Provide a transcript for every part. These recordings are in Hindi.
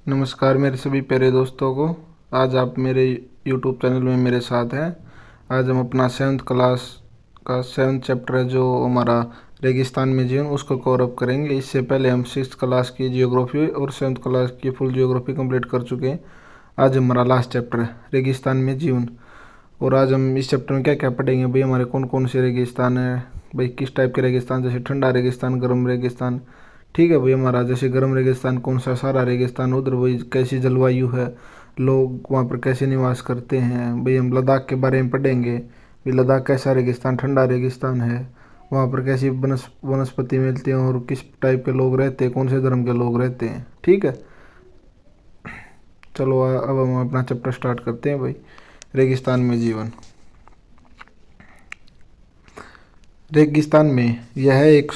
नमस्कार मेरे सभी प्यारे दोस्तों को। आज आप मेरे YouTube चैनल में मेरे साथ हैं। आज हम अपना 7th क्लास का 7th चैप्टर है जो हमारा रेगिस्तान में जीवन उसको कवर अप करेंगे। इससे पहले हम 6th क्लास की जियोग्राफी और 7th क्लास की फुल जियोग्राफी कंप्लीट कर चुके हैं। आज हमारा लास्ट चैप्टर है रेगिस्तान में जीवन। और आज हम इस चैप्टर में क्या क्या पढ़ेंगे भाई, हमारे कौन कौन से रेगिस्तान है भाई, किस टाइप के रेगिस्तान, जैसे ठंडा रेगिस्तान, गर्म रेगिस्तान। ठीक है भाई, हमारा जैसे गर्म रेगिस्तान कौन सा, सारा रेगिस्तान, उधर भाई कैसी जलवायु है, लोग वहाँ पर कैसे निवास करते हैं। भाई हम लद्दाख के बारे में पढ़ेंगे, भाई लद्दाख कैसा रेगिस्तान, ठंडा रेगिस्तान है, वहाँ पर कैसी वनस्पति मिलती हैं और किस टाइप के लोग रहते हैं, कौन से धर्म के लोग रहते हैं। ठीक है, चलो अब हम अपना चैप्टर स्टार्ट करते हैं भाई, रेगिस्तान में जीवन। रेगिस्तान में यह एक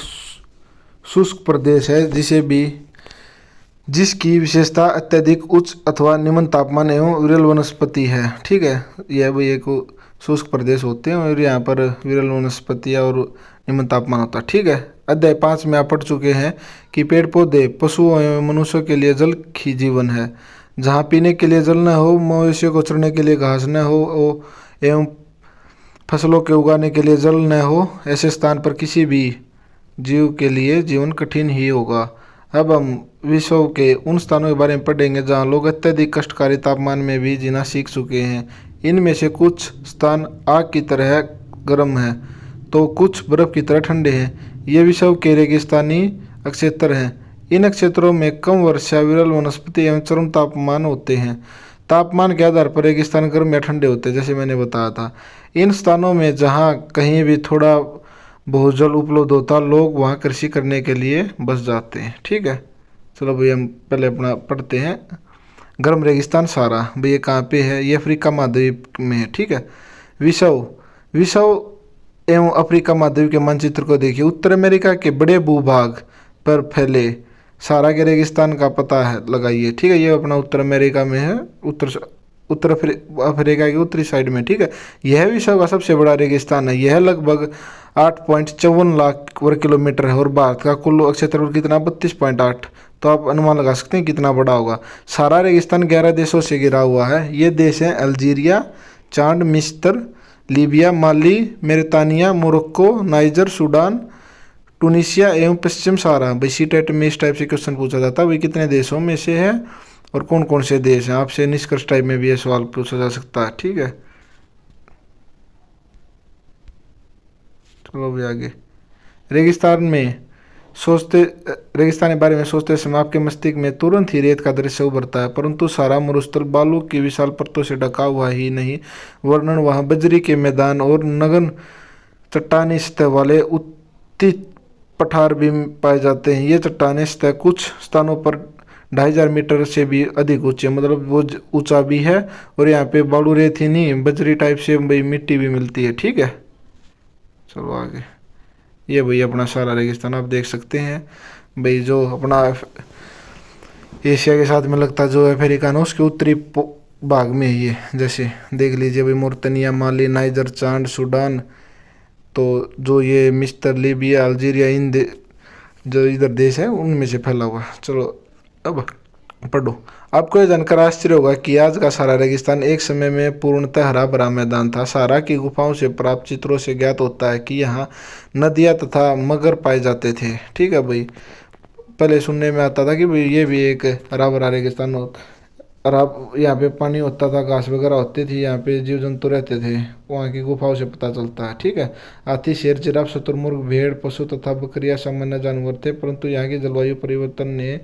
शुष्क प्रदेश है जिसकी विशेषता अत्यधिक उच्च अथवा निम्न तापमान एवं विरल वनस्पति है। ठीक है, यह भी एक शुष्क प्रदेश होते हैं और यहाँ पर विरल वनस्पतियाँ और निम्न तापमान होता है। ठीक है, अध्याय 5 में आप पढ़ चुके हैं कि पेड़ पौधे, पशुओं एवं मनुष्यों के लिए जल ही जीवन है। जहाँ पीने के लिए जल न हो, मवेशियों को चरने के लिए घास न हो एवं फसलों के उगाने के लिए जल न हो, ऐसे स्थान पर किसी भी जीव के लिए जीवन कठिन ही होगा। अब हम विश्व के उन स्थानों के बारे में पढ़ेंगे जहाँ लोग अत्यधिक कष्टकारी तापमान में भी जीना सीख चुके हैं। इनमें से कुछ स्थान आग की तरह गर्म हैं तो कुछ बर्फ की तरह ठंडे हैं। ये विश्व के रेगिस्तानी क्षेत्र हैं। इन क्षेत्रों में कम वर्षा, विरल वनस्पति एवं चरम तापमान होते हैं। तापमान के आधार पर रेगिस्तान गर्म या ठंडे होते हैं, जैसे मैंने बताया था। इन स्थानों में जहाँ कहीं भी थोड़ा बहुत जल उपलब्ध होता, लोग वहाँ कृषि करने के लिए बस जाते हैं। ठीक है, चलो भैया हम पहले अपना पढ़ते हैं। गर्म रेगिस्तान सारा भैया कहाँ पे है, ये अफ्रीका महाद्वीप में है। ठीक है, विश्व विश्व एवं अफ्रीका महाद्वीप के मानचित्र को देखिए। उत्तर अमेरिका के बड़े भूभाग पर फैले सारा के रेगिस्तान का पता है लगाइए। ठीक है, ये अपना उत्तर अमेरिका में है, उत्तर अफ्रीका की उत्तरी साइड में। ठीक है, यह विश्व का सबसे बड़ा रेगिस्तान है। यह लगभग 8.54 लाख वर्ग किलोमीटर है और भारत का कुल क्षेत्रफल कितना, 32.8। तो आप अनुमान लगा सकते हैं कितना बड़ा होगा। सारा रेगिस्तान 11 देशों से घिरा हुआ है। ये देश हैं अल्जीरिया, चाड, मिस्र, लीबिया, माली, मेरितानिया, मोरक्को, नाइजर, सूडान, टूनिसिया एवं पश्चिम सहारा। भाई सी टेट में इस टाइप से क्वेश्चन पूछा जाता है, भाई कितने देशों में से है और कौन कौन से देश हैं। आपसे निष्कर्ष टाइप में भी ये सवाल पूछा जा सकता है। ठीक है, चलो भी आगे। रेगिस्तान के बारे में सोचते समय आपके मस्तिष्क में तुरंत ही रेत का दृश्य उभरता है, परंतु सारा मरुस्थल बालू की विशाल परतों से ढका हुआ ही नहीं, वर्णन वहाँ बजरी के मैदान और नगन चट्टानी सतह वाले उत्तित पठार भी पाए जाते हैं। ये चट्टानी सतह कुछ स्थानों पर 2500 मीटर से भी अधिक ऊंचे, मतलब वो ऊंचा भी है। और यहाँ पे बालू रेत ही नहीं, बजरी टाइप से भाई मिट्टी भी मिलती है। ठीक है, चलो आगे। ये भाई अपना सारा रेगिस्तान आप देख सकते हैं भाई, जो अपना एशिया के साथ में लगता है, जो अफ्रीका है उसके उत्तरी भाग में ही है। जैसे देख लीजिए भाई, मोरतनिया, माली, नाइजर, चाड, सूडान, तो जो ये मिस्र, लीबिया, अल्जीरिया, जो इधर देश है उनमें से फैला हुआ। चलो अब पढ़ो। आपको यह जानकर आश्चर्य होगा कि आज का सारा रेगिस्तान एक समय में पूर्णतः हरा भरा मैदान था। सारा की गुफाओं से प्राप्त चित्रों से ज्ञात होता है कि यहाँ नदियाँ तथा मगर पाए जाते थे। ठीक है भाई, पहले सुनने में आता था कि भाई ये भी एक हरा भरा रेगिस्तान हो, और आप यहाँ पे पानी होता था, घास वगैरह होती थी, यहाँ पे जीव जंतु रहते थे, वहाँ की गुफाओं से पता चलता है। ठीक है, हाथी, शेर, जिराफ, शुतुरमुर्ग, भेड़, पशु तथा बकरियाँ सामान्य जानवर थे, परंतु यहाँ की जलवायु परिवर्तन ने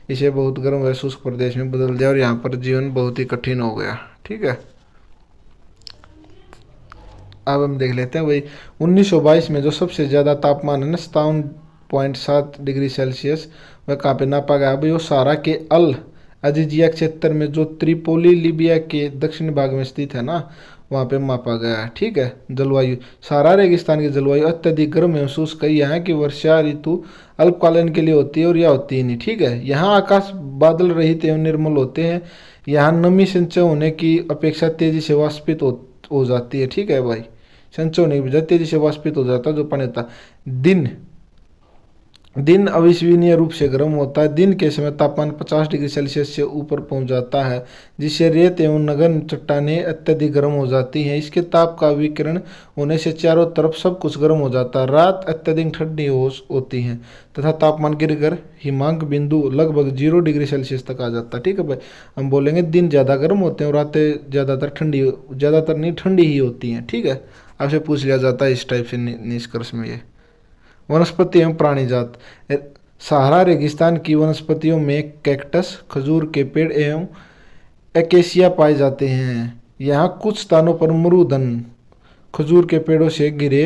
इसे बहुत गर्म व शुष्क प्रदेश में बदल दिया और यहाँ पर जीवन बहुत ही कठिन हो गया। ठीक है, अब हम देख लेते हैं भाई 1922 में जो सबसे ज़्यादा तापमान है ना, 57.7 डिग्री सेल्सियस, वह कहाँ पे नापा गया भाई, वो सारा के अल अजीजिया क्षेत्र में, जो त्रिपोली लीबिया के दक्षिण भाग में स्थित है ना, वहाँ पे मापा गया है। ठीक है, जलवायु सारा रेगिस्तान की जलवायु अत्यधिक गर्म एवं शुष्क है। यहाँ की वर्षा ऋतु अल्पकालीन के लिए होती है और यह होती ही नहीं। ठीक है, यहाँ आकाश बादल रहित एवं निर्मल होते हैं। यहाँ नमी संचय होने की अपेक्षा तेजी से वाष्पित हो जाती है। ठीक है भाई, संचय होने की बजाय तेजी से वाष्पित हो जाता है जो पानी होता है। दिन दिन अविश्वसनीय रूप से गर्म होता है। दिन के समय तापमान 50 डिग्री सेल्सियस से ऊपर पहुंच जाता है, जिससे रेत एवं नगन चट्टानें अत्यधिक गर्म हो जाती हैं। इसके ताप का विकिरण होने से चारों तरफ सब कुछ गर्म हो जाता है। रात अत्यधिक ठंडी होती है तथा तापमान गिरकर हिमांक बिंदु लगभग 0 डिग्री सेल्सियस तक आ जाता है। ठीक है भाई, हम बोलेंगे दिन ज़्यादा गर्म होते हैं और रातें ज़्यादातर नहीं ठंडी ही होती हैं। ठीक है, आपसे पूछ लिया जाता है इस टाइप से निष्कर्ष में। ये वनस्पति एवं प्राणी जात। सहारा रेगिस्तान की वनस्पतियों में कैक्टस, खजूर के पेड़ एवं एकेसिया पाए जाते हैं। यहाँ कुछ स्थानों पर मरुदन, खजूर के पेड़ों से घिरे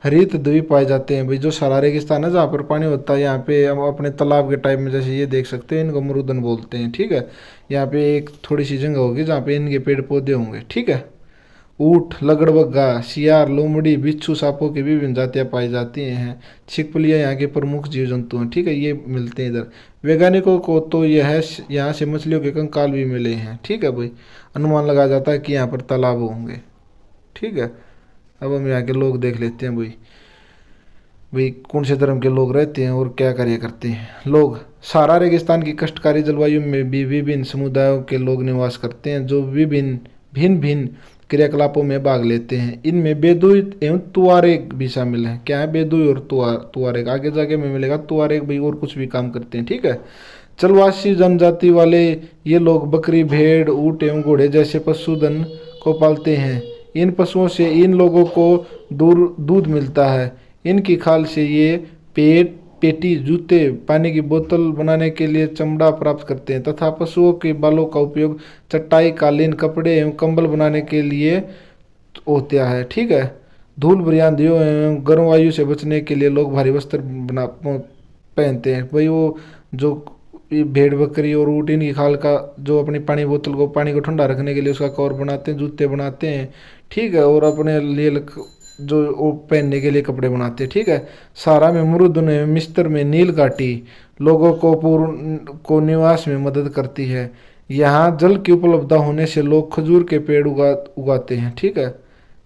हरित द्वीप पाए जाते हैं। भाई जो सहारा रेगिस्तान है जहाँ पर पानी होता है, यहाँ पे हम अपने तालाब के टाइप में जैसे ये देख सकते हैं, इनको मरुदन बोलते हैं। ठीक है, यहाँ पे एक थोड़ी सी जगह होगी जहाँ पे इनके पेड़ पौधे होंगे। ठीक है, ऊँट, लगड़बग्गा, सियार, लोमड़ी, बिच्छू, सांपों की विभिन्न जातियाँ पाई जाती हैं। छिपकलियाँ यहाँ के प्रमुख जीव जंतु हैं। ठीक है, ये मिलते हैं इधर। वैज्ञानिकों को तो यह यहाँ से मछलियों के कंकाल भी मिले हैं। ठीक है भाई, अनुमान लगाया जाता है कि यहाँ पर तालाब होंगे। ठीक है, अब हम यहाँ के लोग देख लेते हैं भाई। भाई कौन से धर्म के लोग रहते हैं और क्या कार्य करते हैं। लोग सहारा रेगिस्तान की कष्टकारी जलवायु में भी विभिन्न समुदायों के लोग निवास करते हैं, जो भिन्न भिन्न क्रियाकलापों में भाग लेते हैं। इनमें बेदुई एवं तुआरेग भी शामिल हैं। क्या है बेदुई और तुआरेग, आगे जाके में मिलेगा। तुआरेग भाई और कुछ भी काम करते हैं। ठीक है, चलवासी जनजाति वाले ये लोग बकरी, भेड़, ऊँट एवं घोड़े जैसे पशुधन को पालते हैं। इन पशुओं से इन लोगों को दूध मिलता है। इनकी खाल से ये पेटी, जूते, पानी की बोतल बनाने के लिए चमड़ा प्राप्त करते हैं तथा पशुओं के बालों का उपयोग चटाई, कालीन, कपड़े एवं कंबल बनाने के लिए होता है। ठीक है, धूल भरी आंधियों एवं गर्म वायु से बचने के लिए लोग भारी वस्त्र पहनते हैं। भाई वो जो भेड़, बकरी और ऊँट, इनकी खाल का जो अपनी पानी को ठंडा रखने के लिए उसका कवर बनाते हैं, जूते बनाते हैं। ठीक है, और अपने लिए जो वो पहनने के लिए कपड़े बनाते हैं। ठीक है, सारा में मरुदन एवं मिस्र में नील घाटी लोगों को पूर्ण को निवास में मदद करती है। यहाँ जल की उपलब्धता होने से लोग खजूर के पेड़ उगाते हैं। ठीक है,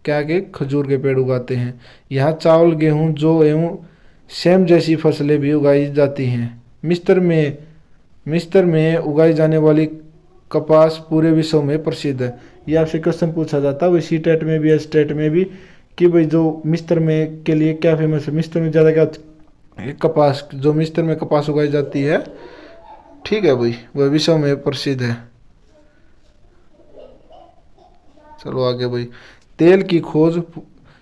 क्या के खजूर के पेड़ उगाते हैं। यहाँ चावल, गेहूँ, जौ एवं सेम जैसी फसलें भी उगाई जाती हैं। मिस्र में उगाई जाने वाली कपास पूरे विश्व में प्रसिद्ध है। ये आपसे क्वेश्चन पूछा जाता है वही सी टेट में भी, एस टेट में भी, कि भाई जो मिस्र में के लिए क्या फेमस है। मिस्र में ज़्यादा क्या कपास, जो मिस्र में कपास उगाई जाती है। ठीक है भाई, वह विश्व में प्रसिद्ध है। चलो आगे भाई। तेल की खोज।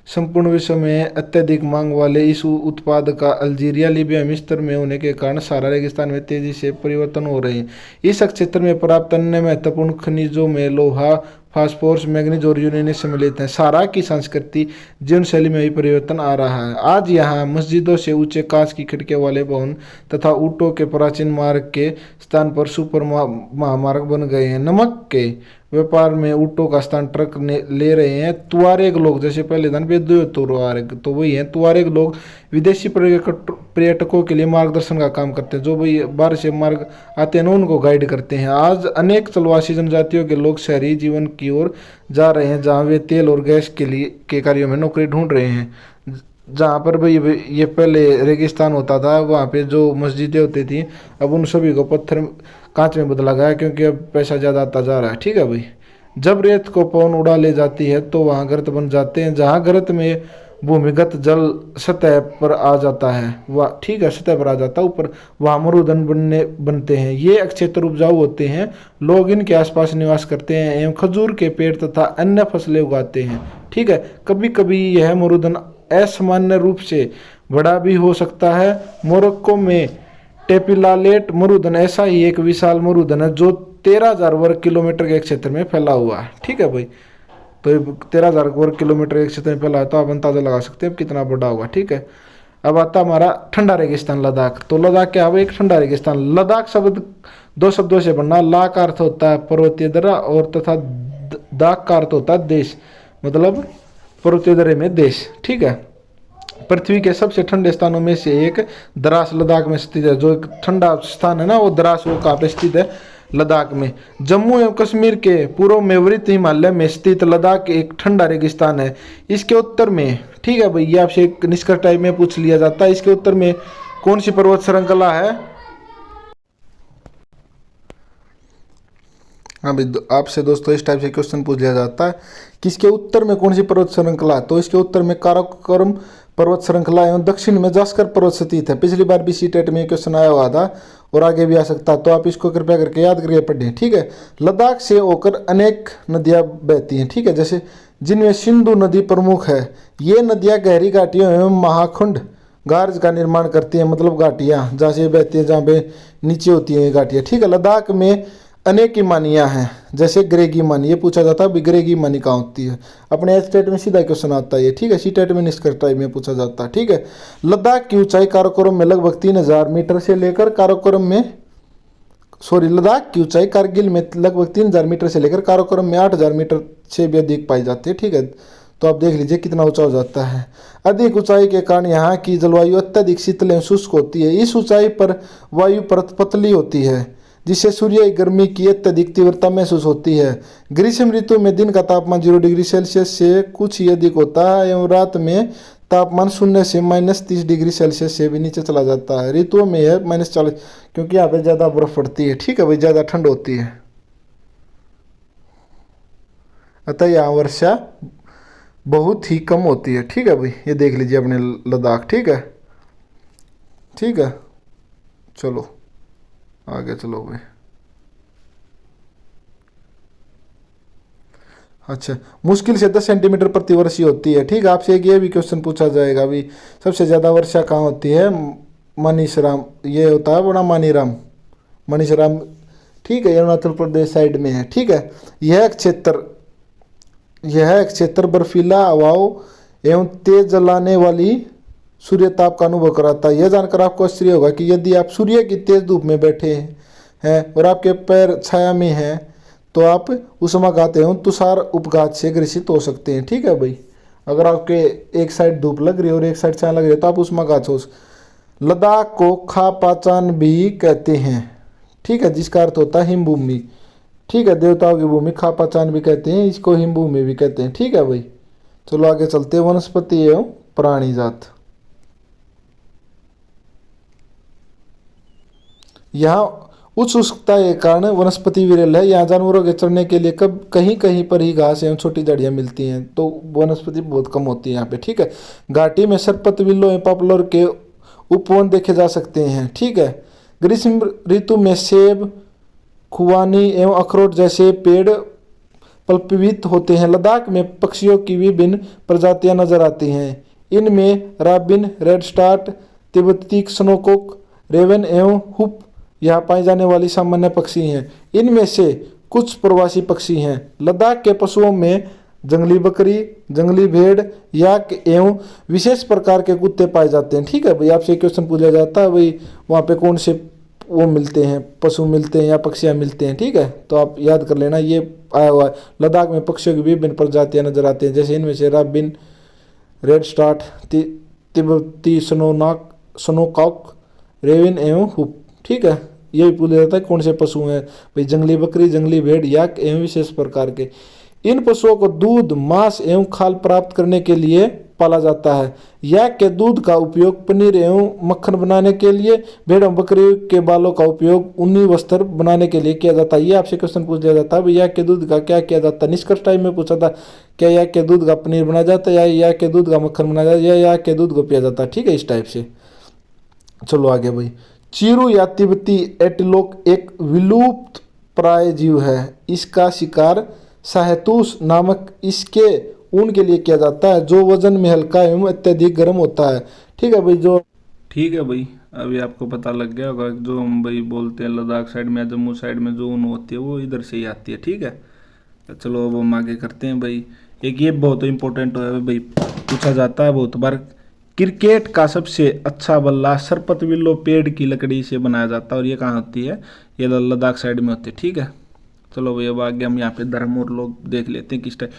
संपूर्ण विश्व में अत्यधिक मांग वाले इस उत्पाद का अल्जीरिया, लीबिया, मिस्र में होने के कारण सहारा रेगिस्तान में तेजी से परिवर्तन हो रहे हैं। इस क्षेत्र में प्राप्त अन्य महत्वपूर्ण खनिजों में लोहा, फास्फोरस, मैग्नीज और यूरेनियम सम्मिलित हैं। सहारा की संस्कृति, जीवन शैली में भी परिवर्तन आ रहा है। आज यहाँ मस्जिदों से ऊंचे कांच की खिड़कियों वाले भवन तथा ऊँटों के प्राचीन मार्ग के स्थान पर सुपर महामार्ग बन गए हैं। नमक के व्यापार में ऊँटों का स्थान ट्रक ले रहे हैं। तुआरेग लोग, जैसे पहले धन बेदुए तुआरेग, तो वही है तुआरेग लोग, विदेशी पर्यटकों के लिए मार्गदर्शन का काम करते हैं। जो भाई बाहर से मार्ग आते हैं ना, उनको गाइड करते हैं। आज अनेक चलवासी जनजातियों के लोग शहरी जीवन की ओर जा रहे हैं, जहाँ वे तेल और गैस के कार्यों में नौकरी ढूंढ रहे हैं। जहाँ पर भाई ये पहले रेगिस्तान होता था, वहाँ पे जो मस्जिदें होती थी, अब उन सभी को पत्थर कांच में बदला गया, क्योंकि अब पैसा ज़्यादा आता जा रहा है। ठीक है भाई, जब रेत को पवन उड़ा ले जाती है तो वहाँ गर्त बन जाते हैं। जहाँ गर्त में भूमिगत जल सतह पर आ जाता है, वह ठीक है सतह पर आ जाता है ऊपर, वहाँ मरुदन बनते हैं। ये क्षेत्र उपजाऊ होते हैं। लोग इनके आसपास निवास करते हैं एवं खजूर के पेड़ तथा अन्य फसलें उगाते हैं। ठीक है, कभी कभी यह मरुदन असामान्य रूप से बड़ा भी हो सकता है। मोरक्को में टेपिलालेट मरुदन ऐसा ही एक विशाल मरुदन है जो 13,000 वर्ग किलोमीटर के क्षेत्र में फैला हुआ है। ठीक है भाई, तो 13,000 वर्ग किलोमीटर के क्षेत्र में फैला है, तो आप अंदाजा लगा सकते हैं कितना बड़ा होगा। ठीक है, अब आता हमारा ठंडा रेगिस्तान लद्दाख। तो लद्दाख क्या है, एक ठंडा रेगिस्तान। लद्दाख शब्द दो शब्दों से बना। ला का अर्थ होता है पर्वतीय दर्रा और तथा दाख का अर्थ होता है देश, मतलब पर्वतीय दर्रे में देश। ठीक है, पृथ्वी के सबसे ठंडे स्थानों में से एक द्रास लद्दाख में स्थित है। जो एक ठंडा स्थान है ना, वो द्रास, वो कहाँ पे स्थित है, लद्दाख में। जम्मू एवं कश्मीर के पूर्व में वृत्त हिमालय में स्थित लद्दाख एक ठंडा रेगिस्तान है। इसके उत्तर में, ठीक है भाई, ये आपसे एक निष्कर्ष टाइप में पूछ लिया जाता है, इसके उत्तर में कौन सी पर्वत श्रृंखला है? हाँ भाई, आपसे दोस्तों इस टाइप से क्वेश्चन पूछ लिया जाता है कि इसके उत्तर में कौन सी पर्वत श्रृंखला है, तो इसके उत्तर में काराकोरम पर्वत श्रृंखला एवं दक्षिण में जास्कर पर्वत स्थित है। पिछली बार भी सीटेट में क्वेश्चन आया हुआ था और आगे भी आ सकता है, तो आप इसको कृपया करके याद करके पढ़ें, ठीक है। लद्दाख से होकर अनेक नदियां बहती हैं, ठीक है, जैसे जिनमें सिंधु नदी प्रमुख है। ये नदियां गहरी घाटियों एवं महाखुंड गार्ज का निर्माण करती हैं, मतलब घाटियाँ जहाँ से बहती है, जहाँ पे नीचे होती है घाटियाँ, ठीक है। लद्दाख में अनेक मानियाँ हैं, जैसे ग्रेगी मानी, ये पूछा जाता है ग्रेगी मानी कहाँ होती है। अपने एच टेट में सीधा क्वेश्चन आता है ये, ठीक है। सी टेट में निष्कर्ष टाइप में पूछा जाता है, ठीक है। लद्दाख की ऊंचाई काराकोरम में लगभग 3000 मीटर से लेकर लद्दाख की ऊंचाई कारगिल में लगभग 3000 मीटर से लेकर काराकोरम में 8000 मीटर से भी अधिक पाई जाती है, ठीक है। तो आप देख लीजिए कितना ऊंचा हो जाता है। अधिक ऊंचाई के कारण यहाँ की जलवायु अत्यधिक शीतल एवं शुष्क होती है। इस ऊंचाई पर वायु परत पतली होती है, जिससे सूर्य गर्मी की अत्यधिक तीव्रता महसूस होती है। ग्रीष्म ऋतु में दिन का तापमान 0 डिग्री सेल्सियस से कुछ ही अधिक होता है एवं रात में तापमान 0 से -30 डिग्री सेल्सियस से भी नीचे चला जाता है। ऋतुओं में यह -40, क्योंकि यहाँ पे ज़्यादा बर्फ पड़ती है, ठीक है भाई, ज़्यादा ठंड होती है, अतः यहाँ वर्षा बहुत ही कम होती है, ठीक है भाई। ये देख लीजिए अपने लद्दाख, ठीक है, ठीक है। चलो आगे चलो भाई। अच्छा, मुश्किल से 10 सेंटीमीटर प्रति वर्ष ही होती है, ठीक है। आपसे एक ये भी क्वेश्चन पूछा जाएगा अभी, सबसे ज़्यादा वर्षा कहाँ होती है? मनीषराम, ये होता है बड़ा मनीराम, मनीषराम, ठीक है, अरुणाचल प्रदेश साइड में है, ठीक है। यह क्षेत्र बर्फीला हवाओं एवं तेज जलाने वाली सूर्य ताप का अनुभव कराता है। यह जानकर आपको आश्चर्य होगा कि यदि आप सूर्य की तेज धूप में बैठे हैं और आपके पैर छाया में हैं, तो आप उष्माघात एवं तुषार उपघात से ग्रसित हो सकते हैं, ठीक है भाई। अगर आपके एक साइड धूप लग रही है और एक साइड छाया लग रही है, तो आप उष्माघात हो। लद्दाख को खापाचान भी कहते हैं, ठीक है, जिसका अर्थ होता है हिमभूमि, ठीक है, देवताओं की भूमि खापाचान भी कहते हैं, इसको हिमभूमि भी कहते हैं, ठीक है भाई। चलो आगे चलते हैं। वनस्पति एवं प्राणी जात। यहाँ उच्च शुष्कता के कारण वनस्पति विरल है। यहाँ जानवरों के चरने के लिए कहीं कहीं पर ही घास एवं छोटी जड़ियाँ मिलती हैं, तो वनस्पति बहुत कम होती है यहाँ पे, ठीक है। घाटी में सरपत, विल्लो एवं पॉपुलर के उपवन देखे जा सकते हैं, ठीक है। ग्रीष्म ऋतु में सेब, खुबानी एवं अखरोट जैसे पेड़ पल्पवित होते हैं। लद्दाख में पक्षियों की विभिन्न प्रजातियां नजर आती हैं। इनमें राबिन, रेड स्टार्ट, तिब्बती स्नोकॉक, रेवन एवं हुप यहाँ पाए जाने वाली सामान्य पक्षी हैं। इनमें से कुछ प्रवासी पक्षी हैं। लद्दाख के पशुओं में जंगली बकरी, जंगली भेड़, याक एवं विशेष प्रकार के कुत्ते पाए जाते हैं, ठीक है भाई। आपसे क्वेश्चन पूछा जाता है भाई वहाँ पे कौन से वो मिलते हैं, पशु मिलते हैं या पक्षियाँ मिलते हैं, ठीक है। तो आप याद कर लेना, ये आया हुआ है। लद्दाख में पक्षियों की विभिन्न प्रजातियाँ नजर आती हैं, जैसे इनमें से राबिन, रेड स्टार्ट, तिब्बती स्नोकॉक, रेवन एवं हुप, ठीक है। ये भी पूछा जाता है कौन से पशु हैं भाई, जंगली बकरी, जंगली भेड़, याक एवं विशेष प्रकार के। इन पशुओं को दूध, मांस एवं खाल प्राप्त करने के लिए पाला जाता है। याक के दूध का उपयोग पनीर एवं मक्खन बनाने के लिए, भेड़ एवं बकरी के बालों का उपयोग ऊनी वस्त्र बनाने के लिए किया जाता है। ये आपसे क्वेश्चन पूछ लिया जाता है याक के दूध का क्या किया जाता है। निष्कर्ष टाइम में पूछा था क्या याक के दूध का पनीर बनाया जाता है, या याक के दूध का मक्खन बनाया जाता है, या याक के दूध को पिया जाता है, ठीक है, इस टाइप से। चलो आगे भाई। चीरू या तिब्बती एंटीलोप एक विलुप्त प्राय जीव है। इसका शिकार शाहतूश नामक इसके ऊन के लिए किया जाता है, जो वजन में हल्का एवं अत्यधिक गर्म होता है, ठीक है भाई। ठीक है भाई, अभी आपको पता लग गया होगा जो हम भाई बोलते हैं लद्दाख साइड में या जम्मू साइड में जो ऊन होती है वो इधर से ही आती है, ठीक है। तो चलो अब हम आगे करते हैं भाई। एक ये बहुत इंपॉर्टेंट है भाई, पूछा जाता है बहुत बार। क्रिकेट का सबसे अच्छा बल्ला सरपत विल्लो पेड़ की लकड़ी से बनाया जाता है, और ये कहाँ होती है? ये लद्दाख साइड में होती है, ठीक है। चलो भाई अब आगे हम यहाँ पे धर्म और लोग देख लेते हैं किस टाइप।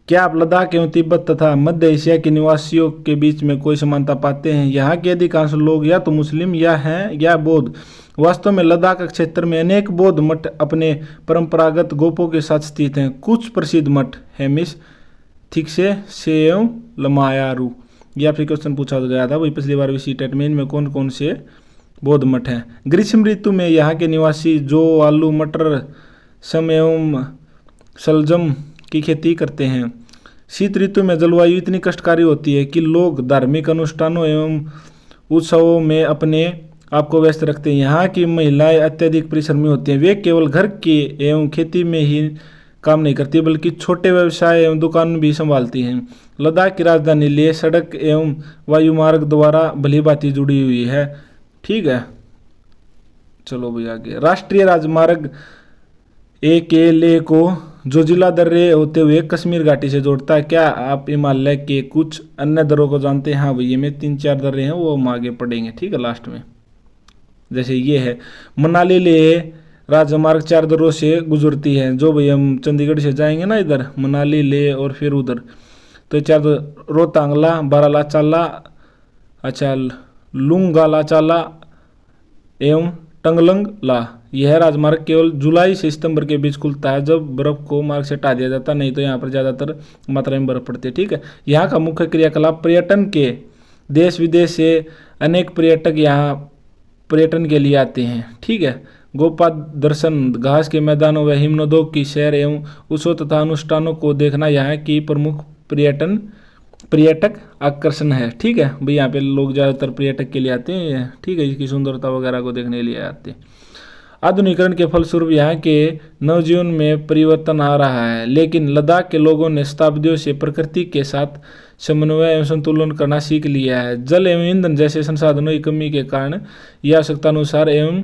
क्या आप लद्दाख एवं तिब्बत तथा मध्य एशिया के निवासियों के बीच में कोई समानता पाते हैं? यहाँ के अधिकांश लोग या तो मुस्लिम या हैं या बौद्ध। वास्तव में लद्दाख क्षेत्र में अनेक बौद्ध मठ अपने परंपरागत गोपों के साथ स्थित हैं। कुछ प्रसिद्ध मठ हेमिस, थिक्से, सेम, लमायारू ये आपसे क्वेश्चन पूछा गया था वही पिछली बार भी सीटेट में। इनमें कौन कौन से बौद्ध मठ हैं? ग्रीष्म ऋतु में यहाँ के निवासी जो आलू, मटर, सम एवं शलजम की खेती करते हैं। शीत ऋतु में जलवायु इतनी कष्टकारी होती है कि लोग धार्मिक अनुष्ठानों एवं उत्सवों में अपने आप को व्यस्त रखते हैं। यहाँ की महिलाएं अत्यधिक परिश्रमी होती हैं। वे केवल घर के एवं खेती में ही काम नहीं करती बल्कि छोटे व्यवसाय एवं दुकान भी संभालती हैं। लद्दाख की राजधानी लेह सड़क एवं वायु मार्ग द्वारा भली भांति जुड़ी हुई है। ठीक है, चलो भाई आगे। राष्ट्रीय राजमार्ग के लेह को जो जिला दर्रे होते हुए कश्मीर घाटी से जोड़ता है। क्या आप हिमालय के कुछ अन्य दर्रों को जानते हैं? हाँ भैया, में 3-4 दर्रे हैं, वो हम आगे पढ़ेंगे। ठीक है, लास्ट में। जैसे ये है मनाली लेह राजमार्ग 4 दर्रों से गुजरती है। जो भाई हम चंडीगढ़ से जाएंगे ना, इधर मनाली लेह और फिर उधर, तो 4 रोहतांगला, बारालाचाला, अच्छा लुंगालाचाला एवं टंगलंगला। यह राजमार्ग केवल जुलाई से सितंबर के बीच खुलता है, जब बर्फ को मार्ग से हटा दिया जाता है, नहीं तो यहाँ पर ज़्यादातर मात्रा में बर्फ पड़ती है। ठीक है, यहाँ का मुख्य क्रियाकलाप पर्यटन के देश विदेश से अनेक पर्यटक यहाँ पर्यटन के लिए आते हैं। ठीक है, गोपा दर्शन, घास के मैदानों व हिमनदों की सैर एवं उत्सव तथा अनुष्ठानों को देखना यहाँ की प्रमुख पर्यटक आकर्षण है। ठीक है भाई, यहाँ पे लोग ज़्यादातर पर्यटक के लिए आते हैं। ठीक है, इसकी सुंदरता वगैरह को देखने के लिए आते हैं। आधुनिकीकरण के फलस्वरूप यहाँ के नवजीवन में परिवर्तन आ रहा है, लेकिन लद्दाख के लोगों ने शताब्दियों से प्रकृति के साथ समन्वय एवं संतुलन करना सीख लिया है। जल एवं ईंधन जैसे संसाधनों की कमी के कारण यह आवश्यकतानुसार एवं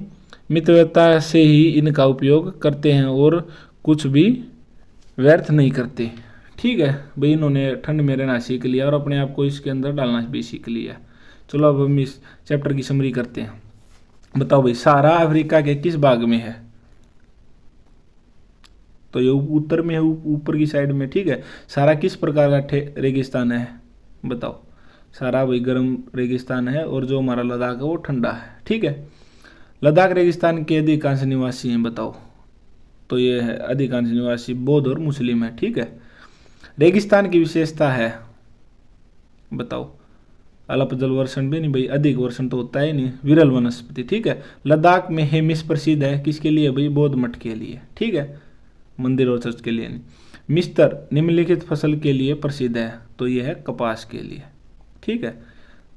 मितव्ययता से ही इनका उपयोग करते हैं और कुछ भी व्यर्थ नहीं करते। ठीक है भाई, इन्होंने ठंड में रहना सीख लिया और अपने आप को इसके अंदर डालना भी सीख लिया। चलो अब हम इस चैप्टर की समरी करते हैं। बताओ भाई, सहारा अफ्रीका के किस भाग में है? तो ये उत्तर में है, ऊपर की साइड में। ठीक है, सहारा किस प्रकार का रेगिस्तान है? बताओ। सहारा भाई गर्म रेगिस्तान है और जो हमारा लद्दाख है वो ठंडा है। ठीक है, लद्दाख रेगिस्तान के अधिकांश निवासी हैं। बताओ, तो ये है अधिकांश निवासी बौद्ध और मुस्लिम है। ठीक है, रेगिस्तान की विशेषता है, बताओ। अल्प जल वर्षण भी नहीं भाई, अधिक वर्षण तो होता ही नहीं। विरल वनस्पति। ठीक है, लद्दाख में हेमिस प्रसिद्ध है, किसके लिए भाई? बौद्ध मठ के लिए। ठीक है, मंदिर और चर्च के लिए नहीं। मिस्तर निम्नलिखित फसल के लिए प्रसिद्ध है, तो यह है कपास के लिए। ठीक है,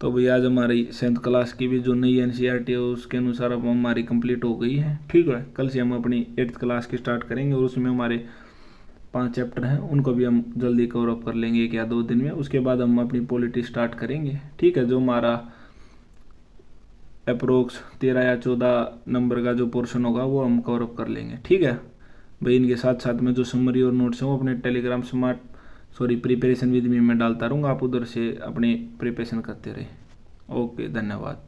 तो भाई आज हमारी 7th क्लास की भी जो नई NCERT है उसके अनुसार अब हमारी कंप्लीट हो गई है। ठीक है, कल से हम अपनी 8th क्लास की स्टार्ट करेंगे और उसमें हमारे 5 चैप्टर हैं, उनको भी हम जल्दी कवर अप कर लेंगे 1 या 2 दिन में। उसके बाद हम अपनी पॉलिटी स्टार्ट करेंगे। ठीक है, जो हमारा अप्रोक्स 13 या 14 नंबर का जो पोर्शन होगा वो हम कवर अप कर लेंगे। ठीक है भाई, इनके साथ साथ में जो समरी और नोट्स हैं वो अपने टेलीग्राम प्रिपरेशन विद मी में डालता रहूँगा। आप उधर से अपनी प्रिपरेशन करते रहे। ओके, धन्यवाद।